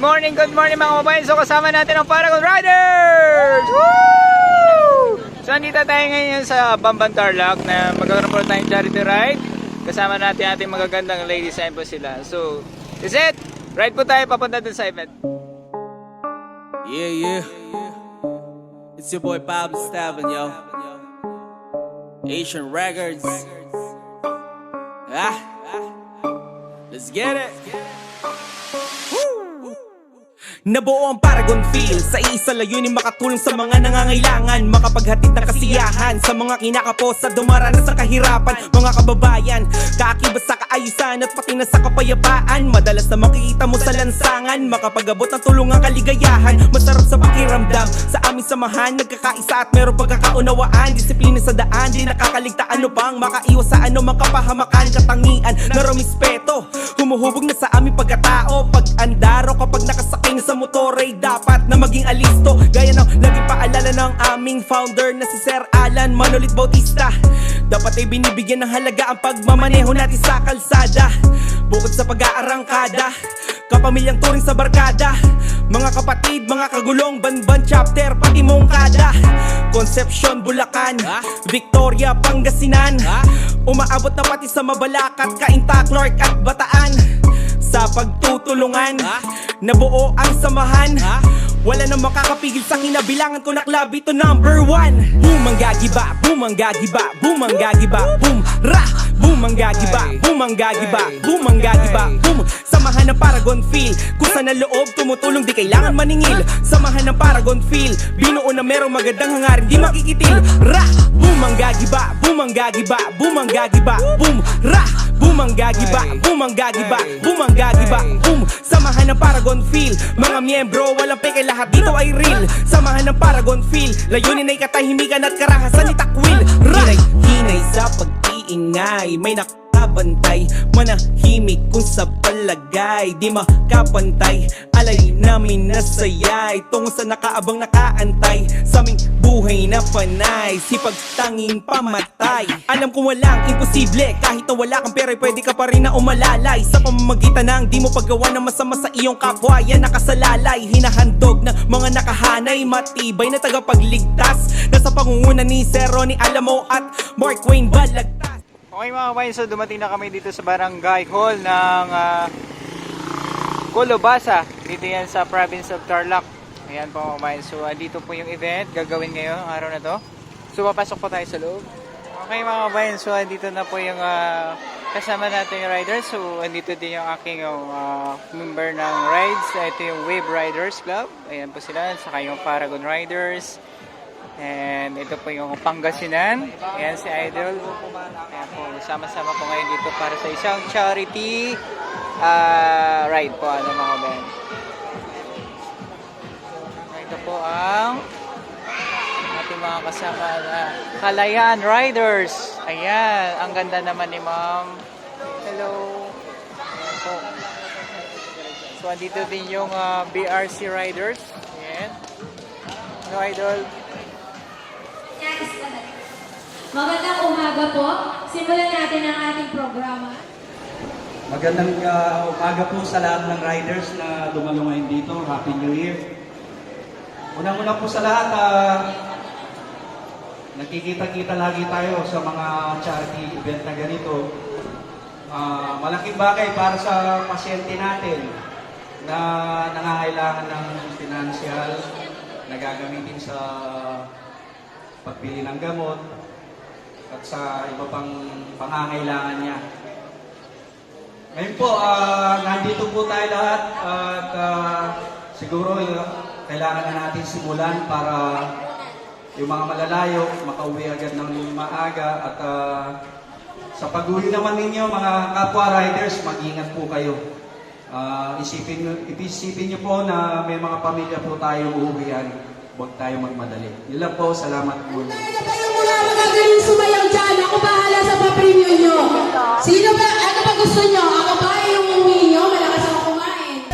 Good morning mga kababayan. So kasama natin ang Paragon Riders! Woo! So andito tayo ngayon sa Bamban Tarlac na magkakaroon po tayong charity ride. Kasama natin ating magagandang ladies, ayan po sila. So, is it? Ride po tayo papunta dun sa event. Yeah. It's your boy Bob Stavin, yo. Asian Records. Let's get it. Nabuo ang Paragon Feel sa isa layunin makatulong sa mga nangangailangan, makapaghatid ng kasiyahan sa mga kinakapos sa dumaranas sa kahirapan. Mga kababayan, kaakibat sa kaayusan at pati na sa kapayapaan. Madalas na makikita mo sa lansangan, makapag-abot ng tulungang kaligayahan. Masarap sa pakiramdam, sa aming samahan nagkakaisa at meron pagkakaunawaan. Disiplina sa daan, di nakakaligtaan upang makaiwas sa anumang kapahamakan. Katangian na rumispeto, humuhubog na sa aming pagkatao. Pag-andaro kapag nakasakay na sa motor ay dapat na maging alisto. Gaya ng laging paalala ng aming founder na si Sir Alan Manolit Bautista. Dapat ay binibigyan ng halaga ang pagmamaneho natin sa kalsada. Bukod sa pag-aarangkada, kapamilyang turing sa barkada, mga kapatid, mga kagulong, Banban chapter, pati Mongkada, Concepcion, Bulacan, Victoria, Pangasinan, umaabot na pati sa Mabalacat, Cainta, Clark at Bataan. Sa pagtutulungan, nabuo ang samahan. Wala nang makakapigil sa kinabilangan ko na club ito number 1. Boom ang gagiba, boom ang gagiba, boom ang gagiba, boom ra. Boom ang gagiba, boom ang gagiba, boom ang gagiba, boom. Samahan ng Paragon Feel, kung saan na loob tumutulong di kailangan maningil. Samahan ng Paragon Feel, binuo na merong magandang hangarin di makikitil. Ra, boom ang gagiba, boom ang gagiba, boom ang gagiba, boom ra. Boom ang gagiba, boom ang gagiba, boom ang gagiba, boom. Samahan ng Paragon Feel, mga miyembro walang peke, lahat dito ay real. Samahan ng Paragon Feel, layunin ay katahimikan at karahasan ni Takwil. Hinay sa pag-iingay, may nakabantay, manahimik kung sa palagay di makapantay. Alay namin nasayay tungo sa nakaabang nakaantay sa aming buhay na panay, sipag tanging pamatay. Alam kong walang imposible, kahit na wala kang pera pwede ka pa rin na umalalay. Sa pamamagitan ng di mo paggawa ng masama sa iyong kapwa, yan nakasalalay. Hinahandog ng mga nakahanay, matibay na tagapagligtas, nasa pangunguna ni Sir Ronnie Alamo at Mark Wayne Balagtas. Okay mga kababayan, so dumating na kami dito sa Barangay Hall ng Colobasa. Dito yan sa province of Tarlac. Ayan po mga kababayan, so dito po yung event gagawin ngayon, araw na to. So papasok po tayo sa loob. Okay mga kababayan, so dito na po yung kasama natin yung riders. So andito din yung aking member ng rides. Ito yung Wave Riders Club. Ayan po sila, saka yung Paragon Riders. And ito po yung Pangasinan. Ayan si Idol. Ayan po, sama-sama po ngayon dito para sa isang charity ride po, ano mga kababayan. Ito po ang ating mga kasama na Kalayaan Riders. Ayan, ang ganda naman ni Ma'am. Hello. Ayan po. So andito din yung BRC Riders. Ayan. Hello Idol. Magandang umaga po. Simulan natin ang ating programa. Magandang umaga po sa lahat ng riders na dumalo ngayon dito. Happy New Year. Unang-una po sa lahat, nakikita-kita lagi tayo sa mga charity event na ganito. Malaking bagay para sa pasyente natin na nangangailangan ng financial na gagamitin sa pagbili ng gamot at sa iba pang pangangailangan niya. Ngayon po, nandito po tayo lahat at siguro kailangan na natin simulan para yung mga malalayo makauwi agad ng maaga at sa pag-uwi naman ninyo mga kapwa riders, mag-ingat po kayo. Isipin nyo po na may mga pamilya po tayo uuwian. Huwag tayo magmadali. Yun lang po, salamat po. Kayo muna magagaling sumayaw dyan. Ako bahala sa pa-premium nyo. Sino ba? Ano ba gusto nyo? Ako ba yung uwi nyo? Malakas ako kumain.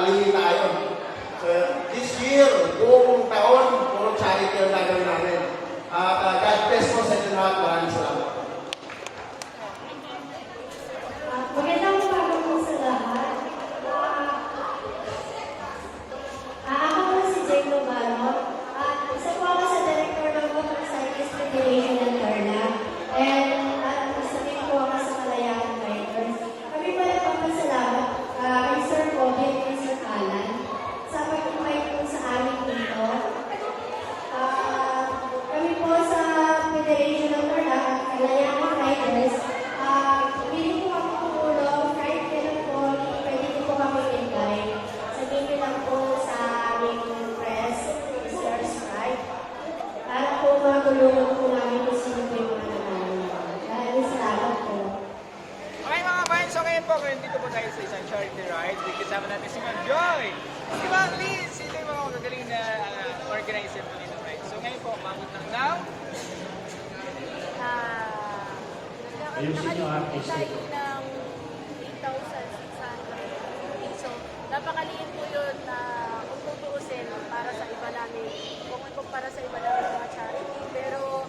malihi tayo. So, this year, buong taon, puro charity ang gagawin namin. God bless po sa inyo lahat. Maraming salamat. Magandang umaga po sa lahat. Ako po si Jane Lomaro at isa po ako sa Director ng Motorcyclist Federation ng Tarlac and isa din po ako sa Kalayaan Riders. Kami po nagpapasalamat kay Sir Kobe at kay Sir Alan sa pag-invite po sa amin dito. Kami po sa Federation ng Tarlac at Kalayaan Riders, hindi po kami tumulong kahit kailan po, pwede po kami invite. Sabihin niyo lang po sa aming press, Mr. Scribe, para po matulungan po namin kung sino po yung mga nanalo. Maraming salamat po. Okay mga kabayan, so ngayon po, dito po tayo sa isang charity ride. Kasama natin si Ma'am Joy. Si Ma'am Liz, sila yung mga magagaling na organizer po dito ride. So ngayon po, umabot ng now. Nakalimutan tayo ng 8,600. So, napakaliit po yun na kung tutuusin para sa iba namin, kung para sa iba namin mga charity. Pero,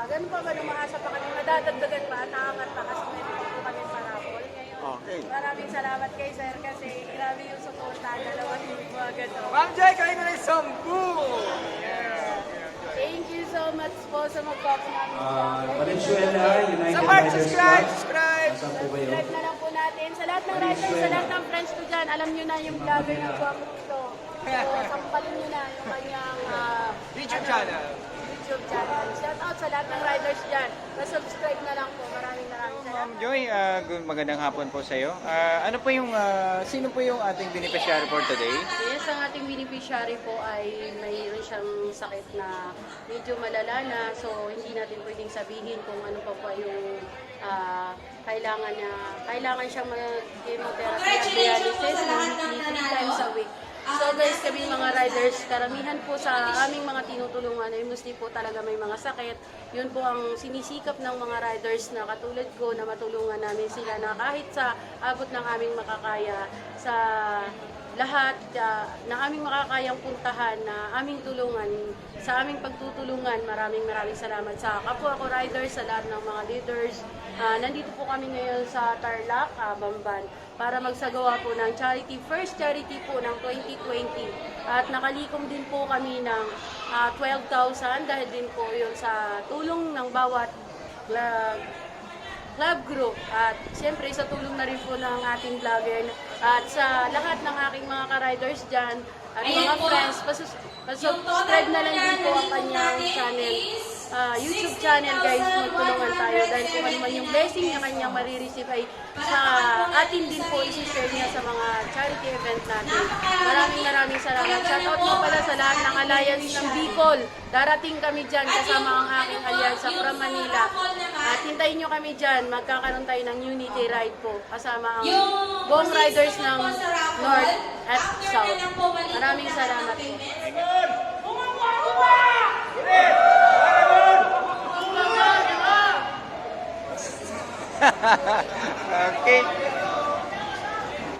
ganun pa ba, umaasa pa kami, madadagdagan pa at aangat pa kasi may po kami sa raffle ngayon. Okay. Maraming salamat kay Sir kasi grabe yung suporta, dalawang mga gano'n. Ma'am Joy, kayo na rin sambu! Thank you so much po sa mag-cop namin. Valenzuela, United Sa part, Riders subscribe! Club. Subscribe! Saan po kayo? Subscribe na lang po natin. Sa lahat ng riders, sa lahat ng friends ko dyan, alam nyo na yung vlogger ng Guapo dito. So, sampalin nyo na yung kanyang YouTube channel. YouTube channel. Shout out sa lahat ng riders dyan. Subscribe na lang po. Maraming Ma'am salamat. Joy, magandang hapon po sa iyo. Ano po yung, sino po yung ating beneficiary for today? Yes, ang ating beneficiary po ay mayroon siyang sakit na medyo malala na, so hindi natin pwedeng sabihin kung ano pa po yung kailangan niya. Kailangan siyang mag-chemotherapy at dialysis weekly, 3 times a week. So guys, kami mga riders, karamihan po sa aming mga tinutulungan ay mostly po talaga may mga sakit. Yun po ang sinisikap ng mga riders na katulad ko na matulungan namin sila na kahit sa abot ng aming makakaya sa lahat na aming makakayang puntahan na aming tulungan, sa aming pagtutulungan, maraming salamat sa kapwa ko riders, sa lahat ng mga leaders. Nandito po kami ngayon sa Tarlac, Bamban, para magsagawa po ng charity, first charity po ng 2020. At nakalikom din po kami ng 12,000 dahil din po yun sa tulong ng bawat club group at siyempre sa tulong na rin po ng ating vlogger at sa lahat ng aking mga ka-riders dyan at mga friends, pasubscribe na lang din po ang kanyang channel, YouTube channel guys, magtulungan tayo dahil kung ano man yung blessing niya kanyang marireceive ay sa atin din po isi-share niya sa mga charity event natin. Maraming salamat. Shoutout mo pala sa lahat ng alliance ng Bicol. Darating kami dyan kasama ang aking alliance from Manila. At hintayin nyo kami dyan. Magkakaroon tayo ng unity ride po kasama ang buong riders ng North at South. Maraming salamat po. Okay.